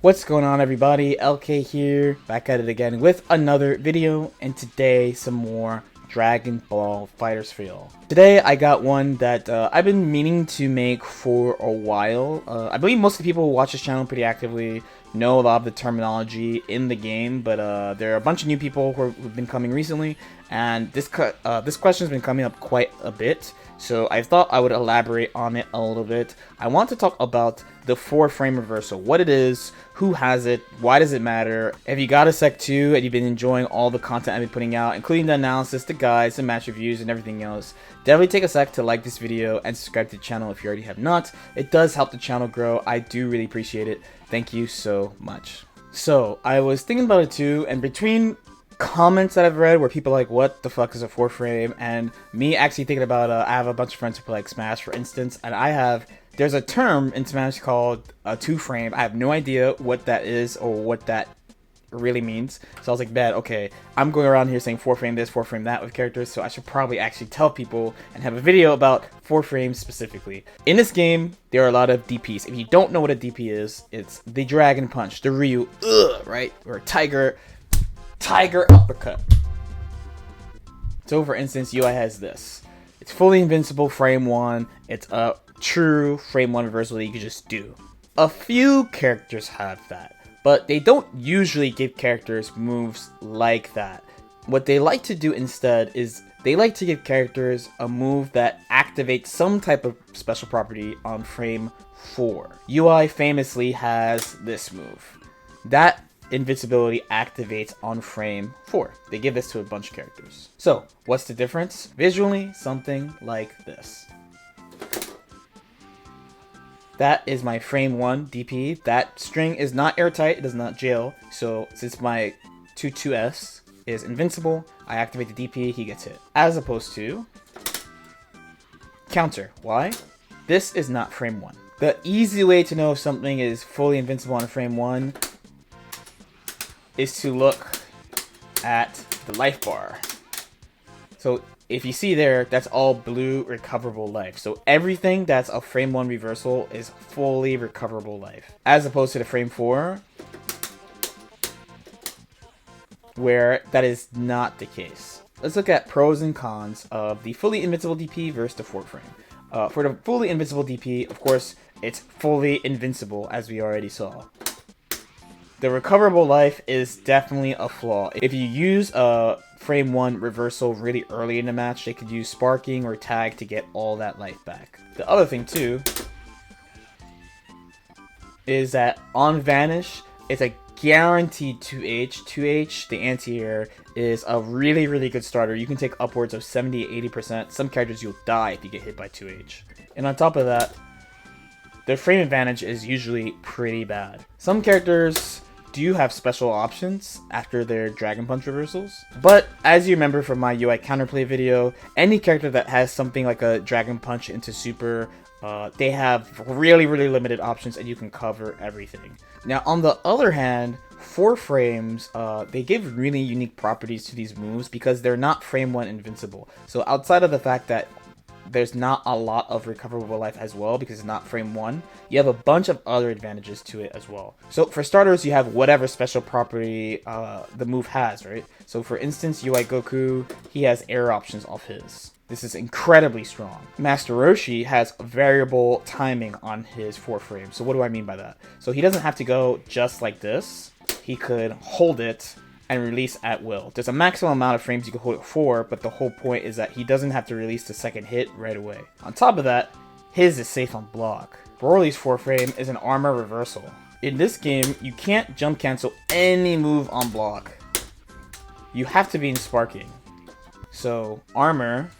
What's going on, everybody? LK here, back at it again with another video, and today some more Dragon Ball FighterZ feel. Today I got one that I've been meaning to make for a while. I believe most of the people who watch this channel pretty actively know a lot of the terminology in the game, but there are a bunch of new people who've been coming recently, and this question has been coming up quite a bit. So I thought I would elaborate on it a little bit. I want to talk about the 4-frame reversal, what it is, who has it, why does it matter. If you got a sec too and you've been enjoying all the content I've been putting out, including the analysis, the guides, the match reviews, and everything else, definitely take a sec to like this video and subscribe to the channel if you already have not. It does help the channel grow. I do really appreciate it. Thank you so much. So I was thinking about it too, and between comments that I've read where people are like, what the fuck is a 4-frame, and me actually thinking about I have a bunch of friends who play like Smash, for instance, and there's a term in Smash called a 2-frame. I have no idea what that is or what that really means. So I was like, bad, okay, I'm going around here saying 4-frame this, 4-frame that with characters, so I should probably actually tell people and have a video about 4-frames specifically. In this game, there are a lot of DPs. If you don't know what a DP is, it's the Dragon Punch, the Ryu, right? Or Tiger Uppercut. So for instance, UI has this. It's fully invincible frame 1. It's a true frame 1 reversal that you can just do. A few characters have that, but they don't usually give characters moves like that. What they like to do instead is they like to give characters a move that activates some type of special property on frame 4. UI famously has this move. That invincibility activates on frame 4. They give this to a bunch of characters. So, what's the difference? Visually, something like this. That is my frame 1 DP. That string is not airtight, it does not jail. So, since my 2-2S is invincible, I activate the DP, he gets hit. As opposed to counter. Why? This is not frame 1. The easy way to know if something is fully invincible on frame 1 is to look at the life bar. So if you see there, that's all blue recoverable life. So everything that's a frame 1 reversal is fully recoverable life. As opposed to the frame 4, where that is not the case. Let's look at pros and cons of the fully invincible DP versus the 4-frame. For the fully invincible DP, of course, it's fully invincible, as we already saw. The recoverable life is definitely a flaw. If you use a frame 1 reversal really early in the match, they could use sparking or tag to get all that life back. The other thing too is that on Vanish, it's a guaranteed 2H. 2H, the anti-air, is a really, really good starter. You can take upwards of 70-80%. Some characters you'll die if you get hit by 2H. And on top of that, the frame advantage is usually pretty bad. Some characters do have special options after their Dragon Punch reversals, but as you remember from my UI counterplay video, any character that has something like a Dragon Punch into Super, they have really, really limited options and you can cover everything. Now on the other hand, 4-frames, they give really unique properties to these moves because they're not frame 1 invincible. So outside of the fact that there's not a lot of recoverable life as well because it's not frame 1, you have a bunch of other advantages to it as well. So for starters, you have whatever special property the move has, right? So for instance, UI Goku, he has air options off his. This is incredibly strong. Master Roshi has variable timing on his 4-frame. So what do I mean by that? So he doesn't have to go just like this. He could hold it and release at will. There's a maximum amount of frames you can hold it for, but the whole point is that he doesn't have to release the second hit right away. On top of that, his is safe on block. Broly's 4-frame is an armor reversal. In this game, you can't jump cancel any move on block. You have to be in sparking. So armor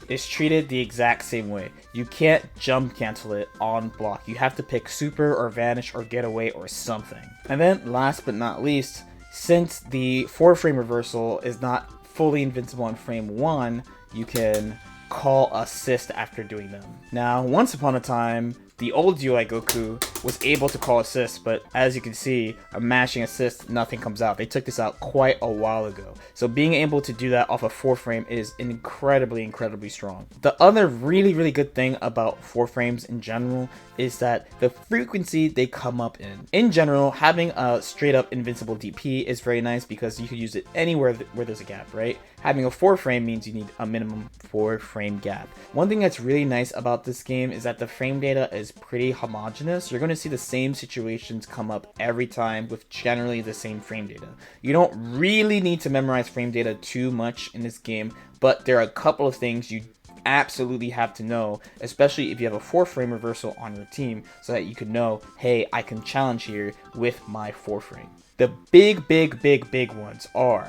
is treated the exact same way. You can't jump cancel it on block. You have to pick super or vanish or get away or something. And then last but not least, since the 4-frame reversal is not fully invincible on frame 1, you can call assist after doing them. Now, once upon a time, the old UI Goku, was able to call assists, but as you can see, a mashing assist, nothing comes out. They took this out quite a while ago. So being able to do that off a 4-frame is incredibly, incredibly strong. The other really, really good thing about 4-frames in general is that the frequency they come up in. In general, having a straight up invincible DP is very nice because you could use it anywhere where there's a gap, right? Having a 4-frame means you need a minimum 4-frame gap. One thing that's really nice about this game is that the frame data is pretty homogeneous. You're going to see the same situations come up every time with generally the same frame data. You don't really need to memorize frame data too much in this game, but there are a couple of things you absolutely have to know, especially if you have a 4-frame reversal on your team, so that you can know, hey, I can challenge here with my 4-frame. The big ones are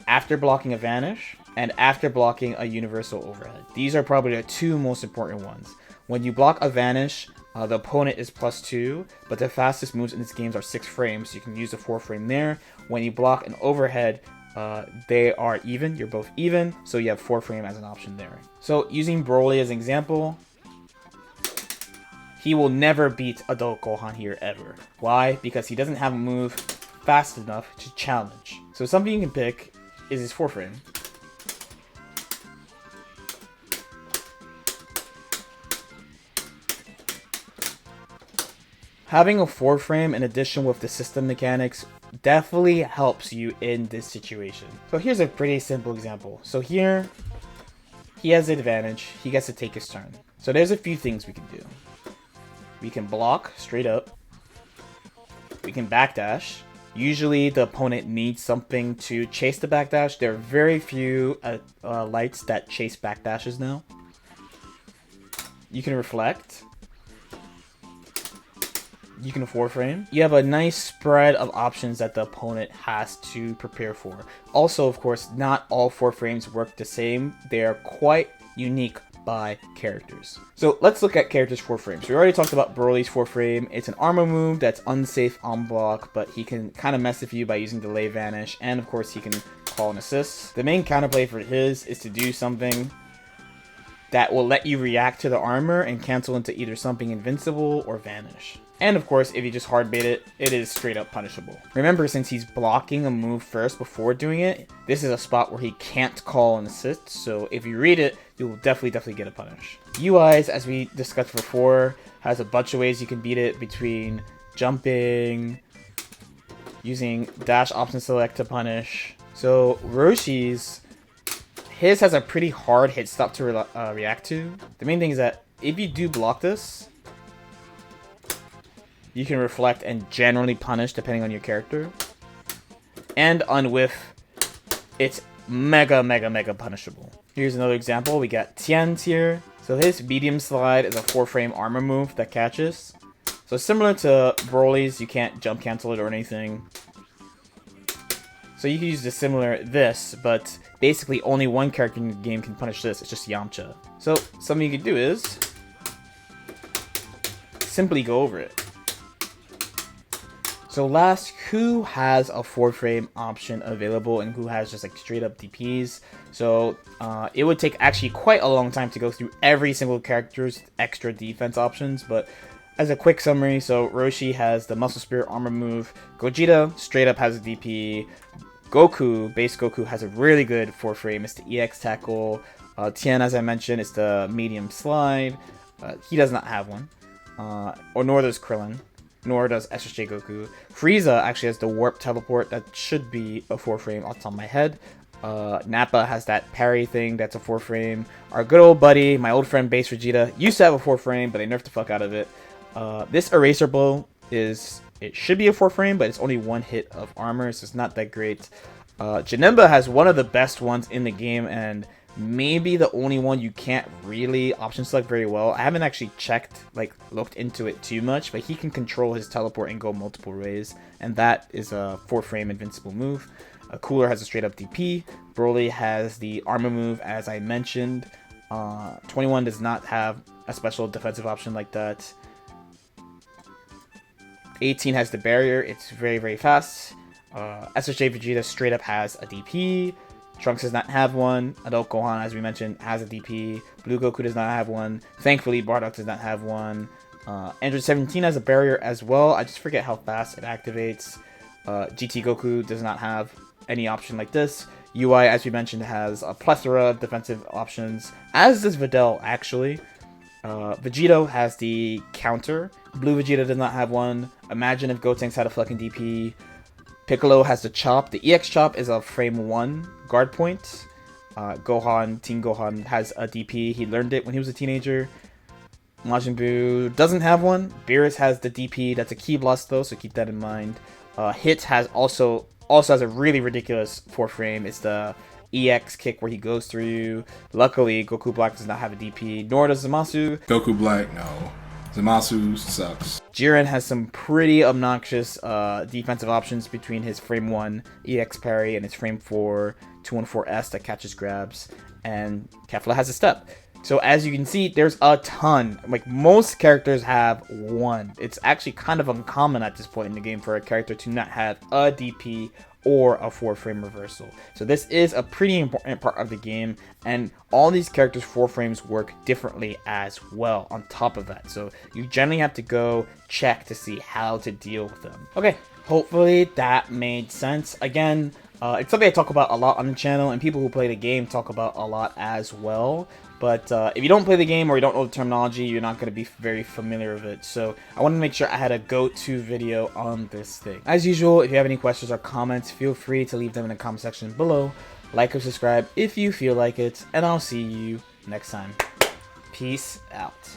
after blocking a vanish and after blocking a universal overhead. These are probably the two most important ones. When you block a vanish, the opponent is +2, but the fastest moves in this game are 6 frames, so you can use the 4-frame there. When you block an overhead, they are even, you're both even, so you have 4-frame as an option there. So using Broly as an example, he will never beat Adult Gohan here ever. Why? Because he doesn't have a move fast enough to challenge. So something you can pick is his 4-frame. Having a 4-frame in addition with the system mechanics definitely helps you in this situation. So here's a pretty simple example. So here, he has the advantage. He gets to take his turn. So there's a few things we can do. We can block straight up. We can backdash. Usually the opponent needs something to chase the backdash. There are very few lights that chase backdashes now. You can reflect. You can 4-frame. You have a nice spread of options that the opponent has to prepare for. Also, of course, not all 4-frames work the same. They are quite unique by characters. So let's look at characters' 4-frames. We already talked about Broly's 4-frame. It's an armor move that's unsafe on block, but he can kind of mess with you by using delay vanish, and of course he can call an assist. The main counterplay for his is to do something that will let you react to the armor and cancel into either something invincible or vanish. And of course, if you just hard bait it, it is straight up punishable. Remember, since he's blocking a move first before doing it, this is a spot where he can't call an assist, so if you read it, you will definitely get a punish. UIs, as we discussed before, has a bunch of ways you can beat it, between jumping, using dash option select to punish. So Roshi's, his has a pretty hard hit stop to react to. The main thing is that if you do block this, you can reflect and generally punish depending on your character. And on whiff, it's mega punishable. Here's another example. We got Tien's here. So his medium slide is a 4-frame armor move that catches. So similar to Broly's, you can't jump cancel it or anything. So you can use this, but basically only one character in the game can punish this. It's just Yamcha. So something you can do is simply go over it. So last, who has a 4-frame option available and who has just like straight up DPs? So it would take actually quite a long time to go through every single character's extra defense options, but as a quick summary, so Roshi has the Muscle Spirit armor move, Gogeta straight up has a DP, Goku, base Goku, has a really good 4-frame, it's the EX tackle, Tien, as I mentioned, is the medium slide, he does not have one, or nor does Krillin. Nor does SSJ Goku. Frieza actually has the Warp Teleport. That should be a 4-frame off the top of my head. Nappa has that parry thing. That's a 4-frame. Our good old buddy, my old friend Base Vegeta, used to have a 4-frame, but they nerfed the fuck out of it. This Eraser Blow it should be a 4-frame, but it's only 1 hit of armor, so it's not that great. Janemba has one of the best ones in the game, and maybe the only one you can't really option select very well. I haven't actually looked into it too much, but he can control his teleport and go multiple ways, and that is a 4-frame invincible move. Cooler has a straight up DP. Broly has the armor move, as I mentioned. 21 does not have a special defensive option like that. 18 has the barrier. It's very fast. SSJ Vegeta straight up has a DP. Trunks does not have one. Adult Gohan, as we mentioned, has a DP. Blue Goku does not have one. Thankfully, Bardock does not have one. Android 17 has a barrier as well. I just forget how fast it activates. GT Goku does not have any option like this. UI, as we mentioned, has a plethora of defensive options, as does Videl, actually. Vegito has the counter. Blue Vegeta does not have one. Imagine if Gotenks had a fucking DP. Piccolo has the chop. The EX chop is a frame 1 guard point. Gohan, Teen Gohan, has a DP. He learned it when he was a teenager. Majin Buu doesn't have one. Beerus has the DP. That's a key blast though, so keep that in mind. Hit has also has a really ridiculous 4 frame. It's the EX kick where he goes through you. Luckily, Goku Black does not have a DP, nor does Zamasu. Goku Black, no. Zamasu sucks. Jiren has some pretty obnoxious defensive options between his frame 1 EX parry and his frame 4 214S that catches grabs. And Kefla has a step. So as you can see, there's a ton. Like, most characters have one. It's actually kind of uncommon at this point in the game for a character to not have a DP or a 4-frame reversal. So this is a pretty important part of the game, and all these characters' 4 frames work differently as well on top of that. So you generally have to go check to see how to deal with them. Okay, hopefully that made sense. Again, it's something I talk about a lot on the channel, and people who play the game talk about a lot as well. But if you don't play the game or you don't know the terminology, you're not going to be very familiar with it. So I wanted to make sure I had a go-to video on this thing. As usual, if you have any questions or comments, feel free to leave them in the comment section below. Like or subscribe if you feel like it, and I'll see you next time. Peace out.